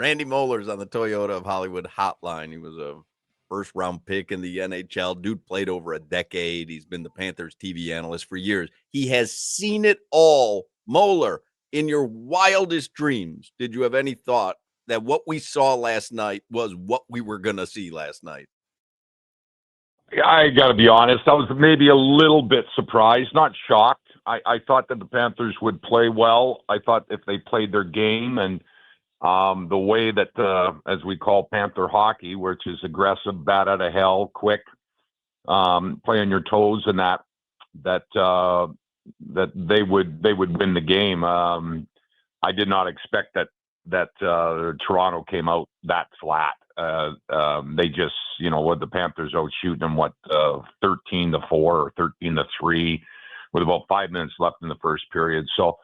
Randy Moller's on the Toyota of Hollywood hotline. He was a first-round pick in the NHL. Dude played over a decade. He's been the Panthers TV analyst for years. He has seen it all. Moller, in your wildest dreams, did you have any thought that what we saw last night was what we were going to see last night? I got to be honest. I was maybe a little bit surprised, not shocked. I thought that the Panthers would play well. I thought if they played their game and the way that, as we call Panther hockey, which is aggressive, bat out of hell, quick, play on your toes, and that they would win the game. I did not expect that Toronto came out that flat. They just, with the Panthers out shooting them 13-4 or 13-3 with about 5 minutes left in the first period. So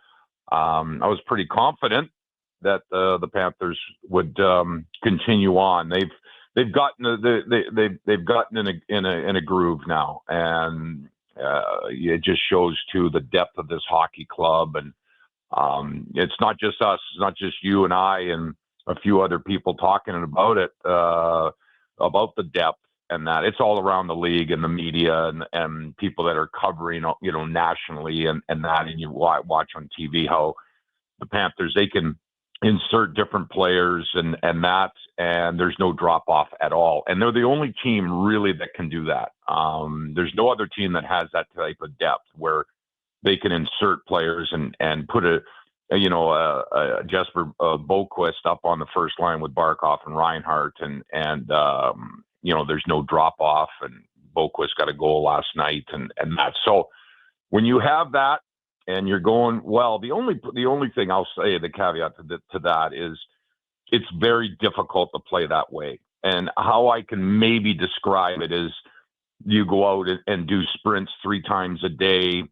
I was pretty confident that the Panthers would continue on. They've gotten in a groove now, and it just shows too the depth of this hockey club. And it's not just us, it's not just you and I and a few other people talking about it, about the depth, and that it's all around the league and the media and people that are covering, nationally and that, and you watch on TV how the Panthers, they can insert different players and there's no drop off at all. And they're the only team really that can do that. There's no other team that has that type of depth where they can insert players and put a Jesper Boquist up on the first line with Barkov and Reinhart and there's no drop off, and Boquist got a goal last night and that. So when you have that and you're going, well, the only thing I'll say, the caveat to that is it's very difficult to play that way. And how I can maybe describe it is you go out and do sprints 3 times a day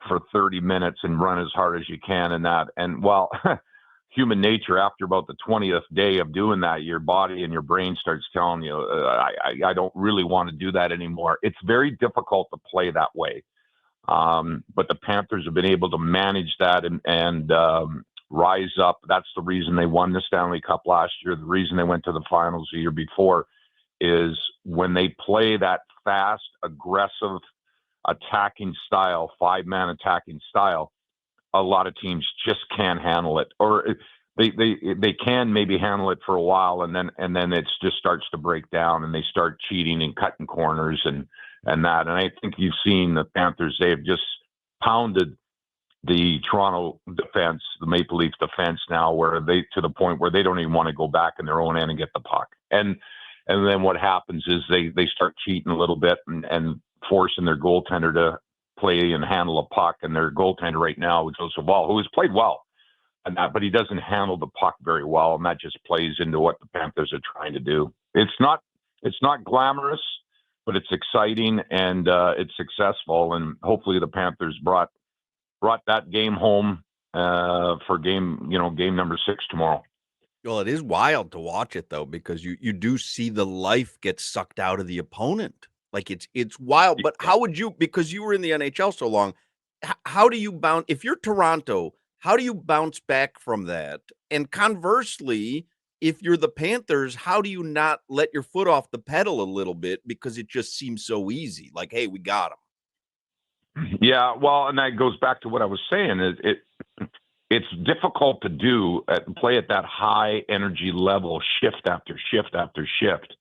for 30 minutes and run as hard as you can and that. And well, human nature, after about the 20th day of doing that, your body and your brain starts telling you, I don't really want to do that anymore. It's very difficult to play that way. But the Panthers have been able to manage that and rise up. That's the reason they won the Stanley Cup last year. The reason they went to the finals the year before is when they play that fast, aggressive, attacking style, 5-man attacking style, a lot of teams just can't handle it, or they can maybe handle it for a while, and then it just starts to break down, and they start cheating and cutting corners and that. And I think you've seen the Panthers; they've just pounded the Toronto defense, the Maple Leaf defense now, where to the point where they don't even want to go back in their own end and get the puck. And then what happens is they start cheating a little bit and forcing their goaltender to play and handle a puck. And their goaltender right now is Joseph Wall, who has played well, and that, but he doesn't handle the puck very well, and that just plays into what the Panthers are trying to do. It's not glamorous, but it's exciting and it's successful. And hopefully the Panthers brought that game home for game number 6 tomorrow. Well, it is wild to watch it though, because you do see the life get sucked out of the opponent. Like it's wild. But how would you, because you were in the NHL so long, how do you bounce if you're Toronto? How do you bounce back from that? And conversely, if you're the Panthers, how do you not let your foot off the pedal a little bit, because it just seems so easy? Like, hey, we got them. Yeah, well, and that goes back to what I was saying. It's difficult to play at that high energy level, shift after shift after shift.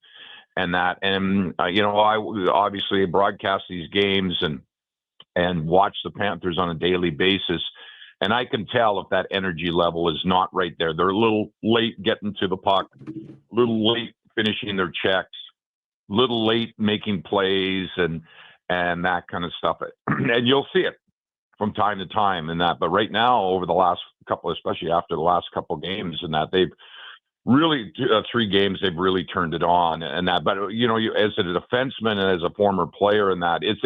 And I obviously broadcast these games and watch the Panthers on a daily basis. And I can tell if that energy level is not right there. They're a little late getting to the puck, a little late finishing their checks, a little late making plays and that kind of stuff. And you'll see it from time to time in that. But right now, over the last couple, especially after the last couple games and that, they've really 3 games they've really turned it on and that. But as a defenseman and as a former player in that, it's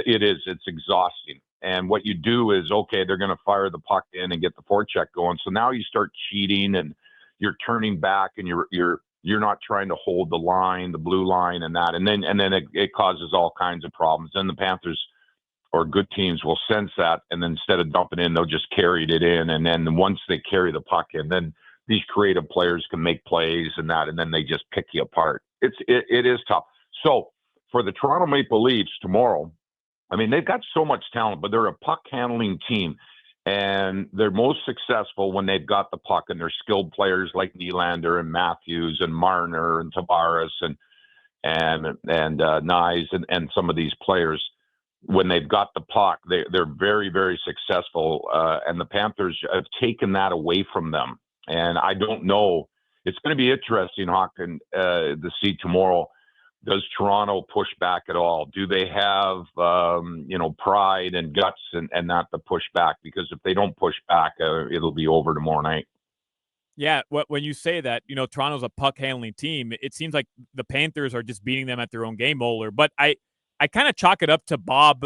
exhausting. And what you do is, okay, they're going to fire the puck in and get the forecheck going. So now you start cheating and you're turning back and you're not trying to hold the line, the blue line and that. And then it causes all kinds of problems. Then the Panthers or good teams will sense that, and then instead of dumping in, they'll just carry it in. And then once they carry the puck in, then these creative players can make plays and that, and then they just pick you apart. It is tough. So for the Toronto Maple Leafs tomorrow, I mean, they've got so much talent, but they're a puck handling team, and they're most successful when they've got the puck and they're skilled players like Nylander and Matthews and Marner and Tavares and Nyes and some of these players. When they've got the puck, they're very, very successful, and the Panthers have taken that away from them. And I don't know. It's going to be interesting, Hawken, to see tomorrow. Does Toronto push back at all? Do they have, pride and guts and not to push back? Because if they don't push back, it'll be over tomorrow night. Yeah, when you say that, Toronto's a puck handling team, it seems like the Panthers are just beating them at their own game, Moller. But I kind of chalk it up to Bob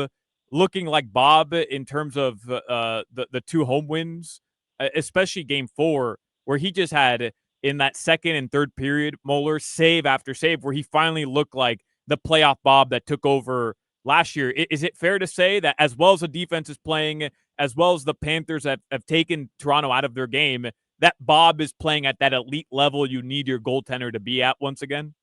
looking like Bob in terms of the 2 home wins, especially Game 4, where he just had in that second and third period, Moller, save after save, where he finally looked like the playoff Bob that took over last year. Is it fair to say that as well as the defense is playing, as well as the Panthers have taken Toronto out of their game, that Bob is playing at that elite level you need your goaltender to be at once again?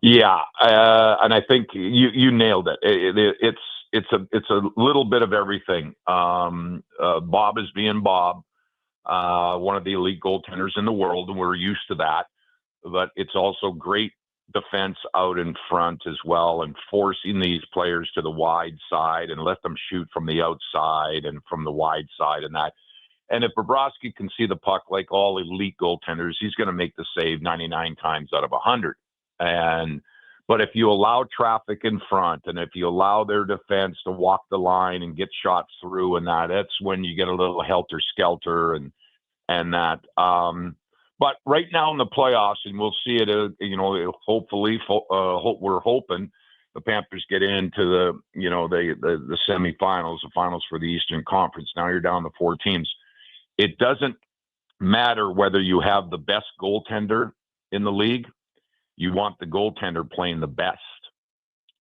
Yeah, and I think you nailed it. It's a little bit of everything. Bob is being Bob, one of the elite goaltenders in the world, and we're used to that. But it's also great defense out in front as well, and forcing these players to the wide side and let them shoot from the outside and from the wide side and that. And if Bobrovsky can see the puck like all elite goaltenders, he's going to make the save 99 times out of 100. But if you allow traffic in front, and if you allow their defense to walk the line and get shots through, and that's when you get a little helter skelter and that. But right now in the playoffs, and we'll see it. Hopefully, we're hoping the Panthers get into the semifinals, the finals for the Eastern Conference. Now you're down to 4 teams. It doesn't matter whether you have the best goaltender in the league. You want the goaltender playing the best.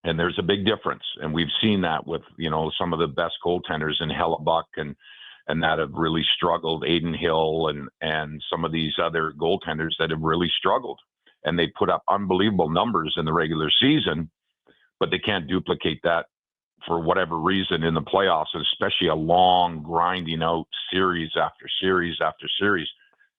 And there's a big difference. And we've seen that with, some of the best goaltenders in Hellebuck and that have really struggled, Aiden Hill and some of these other goaltenders that have really struggled. And they put up unbelievable numbers in the regular season, but they can't duplicate that for whatever reason in the playoffs, especially a long grinding out series after series after series.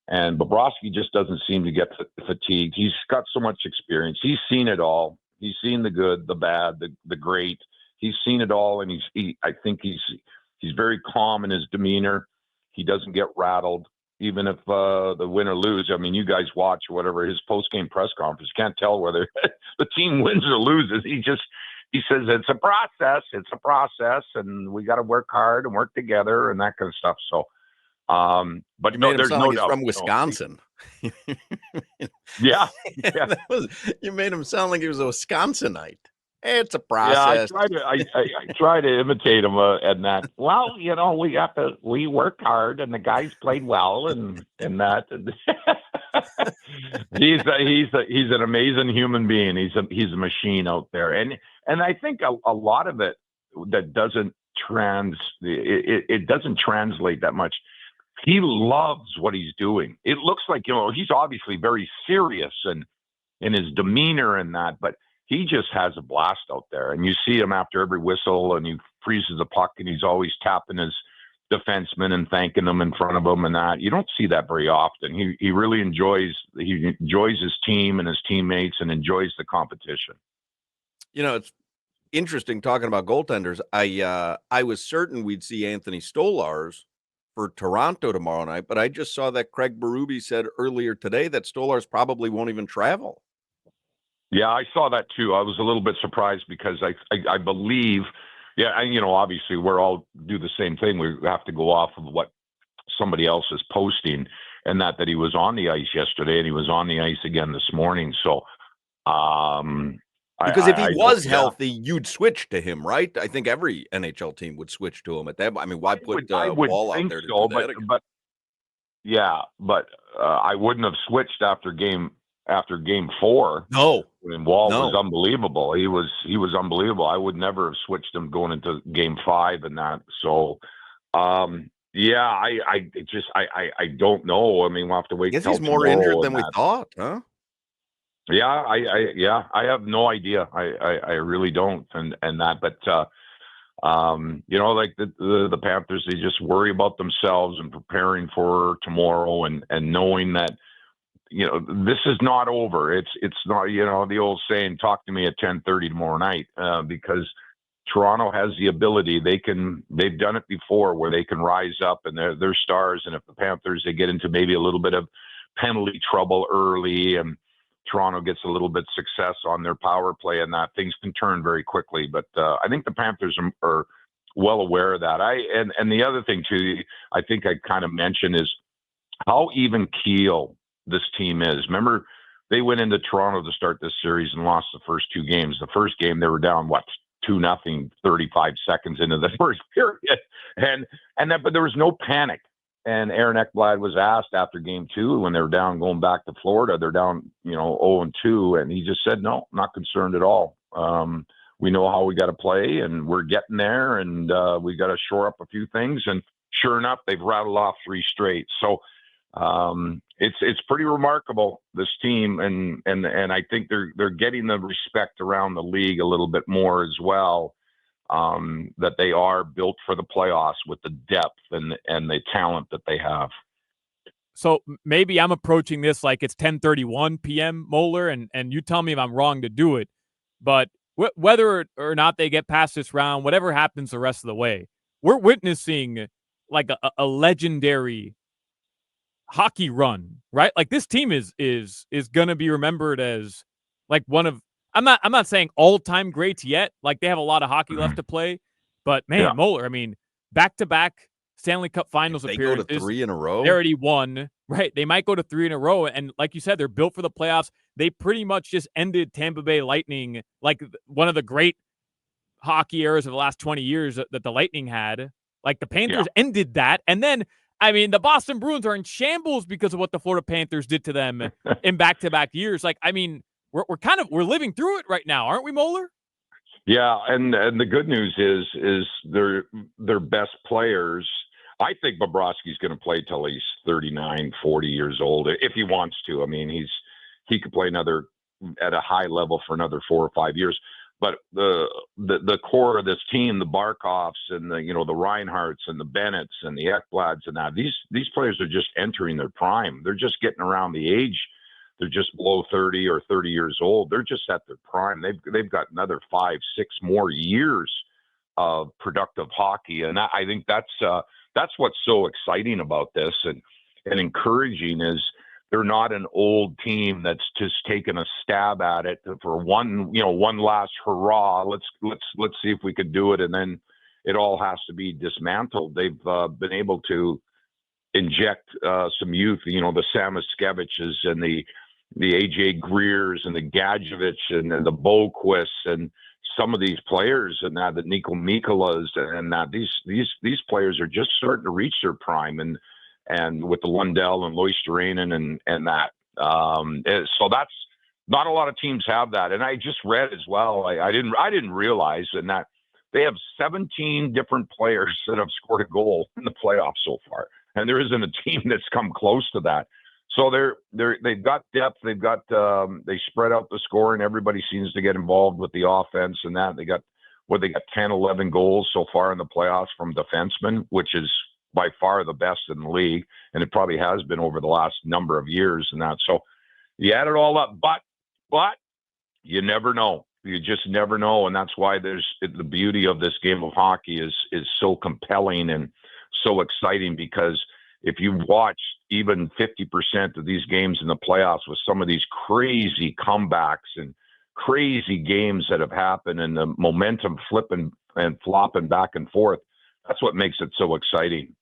And Bobrovsky just doesn't seem to get fatigued. He's got so much experience. He's seen it all. He's seen the good, the bad, the great. He's seen it all, and I think he's very calm in his demeanor. He doesn't get rattled, even if the win or lose. I mean, you guys watch whatever his post-game press conference. You can't tell whether the team wins or loses. He says it's a process, and we got to work hard and work together and that kind of stuff. So, but you made him sound like he's doubt. from Wisconsin. Yeah. You made him sound like he was a Wisconsinite. It's a process. Yeah, I try to imitate him and that. Well, we work hard, and the guys played well, and that. He's an amazing human being. He's a machine out there, and I think a lot of it that doesn't it doesn't translate that much. He loves what he's doing. It looks like he's obviously very serious and in his demeanor and that, but he just has a blast out there. And you see him after every whistle, and he freezes the puck, and he's always tapping his defenseman and thanking them in front of him and that. You don't see that very often. He really enjoys his team and his teammates and enjoys the competition. It's interesting talking about goaltenders. I was certain we'd see Anthony Stolarz for Toronto tomorrow night, but I just saw that Craig Berube said earlier today that Stolarz probably won't even travel. Yeah, I saw that too. I was a little bit surprised because I believe, and obviously we're all do the same thing. We have to go off of what somebody else is posting, and that he was on the ice yesterday and he was on the ice again this morning. So, because if he was healthy, you'd switch to him, right? I think every NHL team would switch to him at that. I mean, why put Wall out there to do that again? But I wouldn't have switched after game 4. No, when Wall was unbelievable. He was unbelievable. I would never have switched him going into game 5 and that. So, Yeah, I don't know. I mean, we'll have to I wait guess till he's more injured tomorrow than and we that. thought, huh? Yeah, I have no idea. I really don't, and that, but like the Panthers, they just worry about themselves and preparing for tomorrow, and knowing that this is not over. It's not, the old saying, talk to me at 10:30 tomorrow night, because Toronto has the ability. They've done it before where they can rise up, and they're stars. And if the Panthers, they get into maybe a little bit of penalty trouble early, and Toronto gets a little bit success on their power play, and that things can turn very quickly. But I think the Panthers are well aware of that. And the other thing too, I think I kind of mentioned, is how even keel this team is. Remember, they went into Toronto to start this series and lost the first two games. The first game they were down 2-0, 35 seconds into the first period, but there was no panic. And Aaron Ekblad was asked after game two, when they were down going back to Florida, they're down 0-2, and he just said, no, I'm not concerned at all. We know how we got to play, and we're getting there, and we got to shore up a few things. And sure enough, they've rattled off 3 straight. So it's pretty remarkable, this team, and I think they're getting the respect around the league a little bit more as well, that they are built for the playoffs with the depth and the talent that they have. So maybe I'm approaching this like it's 10:31 p.m. Moller, and you tell me if I'm wrong to do it, but whether or not they get past this round, whatever happens the rest of the way, we're witnessing like a legendary hockey run, right? Like, this team is gonna be remembered as like one of, I'm not saying all-time greats yet. Like, they have a lot of hockey left to play, but man, Yeah. Moller, I mean, back-to-back Stanley Cup If Finals they go to appearances. 3 in a They row, already won, right? They might go to 3 in a row, and like you said, they're built for the playoffs. They pretty much just ended Tampa Bay Lightning, like one of the great hockey eras of the last 20 years that the Lightning had. Like, the Panthers ended that, and then, I mean, the Boston Bruins are in shambles because of what the Florida Panthers did to them in back-to-back years. Like, I mean, we're living through it right now, aren't we, Moller? Yeah, and the good news is their best players. I think Bobrovsky's going to play till he's 39, 40 years old if he wants to. I mean, he could play at a high level for another 4 or 5 years. But the core of this team, the Barkovs and the Reinhardts and the Bennetts and the Ekblads and that, these players are just entering their prime. They're just getting around the age. They're just below 30 or 30 years old. They're just at their prime. They've got another 5, 6 more years of productive hockey, and I think that's what's so exciting about this and encouraging, is they're not an old team that's just taking a stab at it for one last hurrah. Let's see if we can do it, and then it all has to be dismantled. They've been able to inject some youth, the Samoskevicius and the AJ Greers and the Gadjevich and the Boquist and some of these players, and now the Nico Mikolas, and that these players are just starting to reach their prime, and with the Lundell and Loisterainen and that. So that's not a lot of teams have that. And I just read as well, I didn't realize that they have 17 different players that have scored a goal in the playoffs so far, and there isn't a team that's come close to that. So they've got depth. They've got they spread out the scoring. Everybody seems to get involved with the offense, and that they got 10, 11 goals so far in the playoffs from defensemen, which is by far the best in the league, and it probably has been over the last number of years and that. So you add it all up, but you never know. You just never know, and that's why the beauty of this game of hockey is so compelling and so exciting, because if you watch even 50% of these games in the playoffs with some of these crazy comebacks and crazy games that have happened and the momentum flipping and flopping back and forth, that's what makes it so exciting.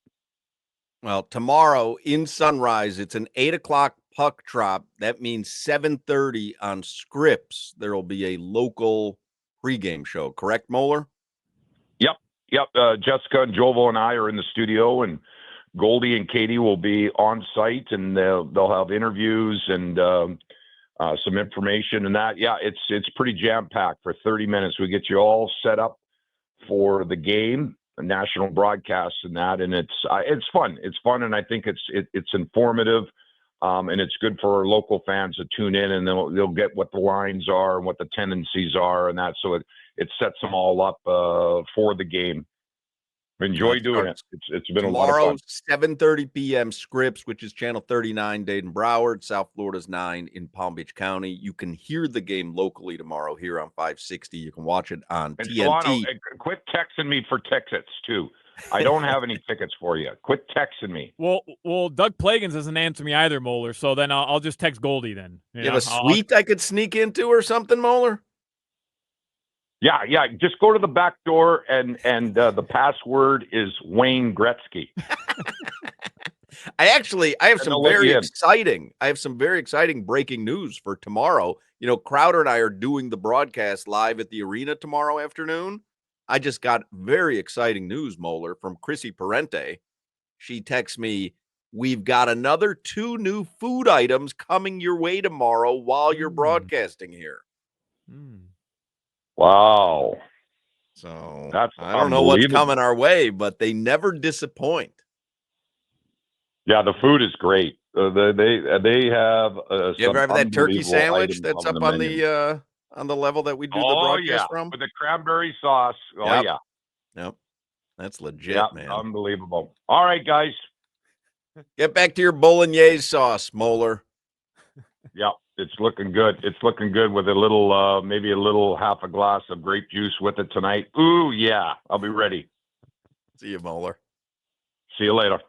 Well, tomorrow in Sunrise, it's an 8:00 puck drop. That means 7:30 on Scripps. There will be a local pregame show. Correct, Moller? Yep. Jessica and Jovo and I are in the studio, and Goldie and Katie will be on site, and they'll have interviews and some information and that. Yeah, it's pretty jam packed for 30 minutes. We get you all set up for the game, national broadcasts and that, and it's fun. It's fun, and I think it's informative, and it's good for our local fans to tune in, and they'll get what the lines are and what the tendencies are, and that. So it sets them all up for the game. Enjoy doing it. It's been a lot of fun. Tomorrow, 7:30 p.m. Scripps, which is channel 39, Dayton Broward, South Florida's 9 in Palm Beach County. You can hear the game locally tomorrow here on 560. You can watch it on and TNT. Solano, quit texting me for tickets too. I don't have any tickets for you. Quit texting me. Well, Doug Plagans doesn't answer me either, Moller. So then I'll just text Goldie then. You have a suite I could sneak into or something, Moller? Yeah. Just go to the back door, and the password is Wayne Gretzky. I have some very exciting breaking news for tomorrow. Crowder and I are doing the broadcast live at the arena tomorrow afternoon. I just got very exciting news, Moller, from Chrissy Parente. She texts me, "We've got another 2 new food items coming your way tomorrow while you're broadcasting here." Wow. So that's I don't know what's coming our way, but they never disappoint. Yeah, the food is great. They have. You ever have that turkey sandwich that's up on the level that we do the broadcast from? With the cranberry sauce. Yep. That's legit, man. Unbelievable. All right, guys. Get back to your bolognese sauce, Moller. Yep. It's looking good. It's looking good with a little, maybe a little half a glass of grape juice with it tonight. Ooh, yeah. I'll be ready. See you, Moller. See you later.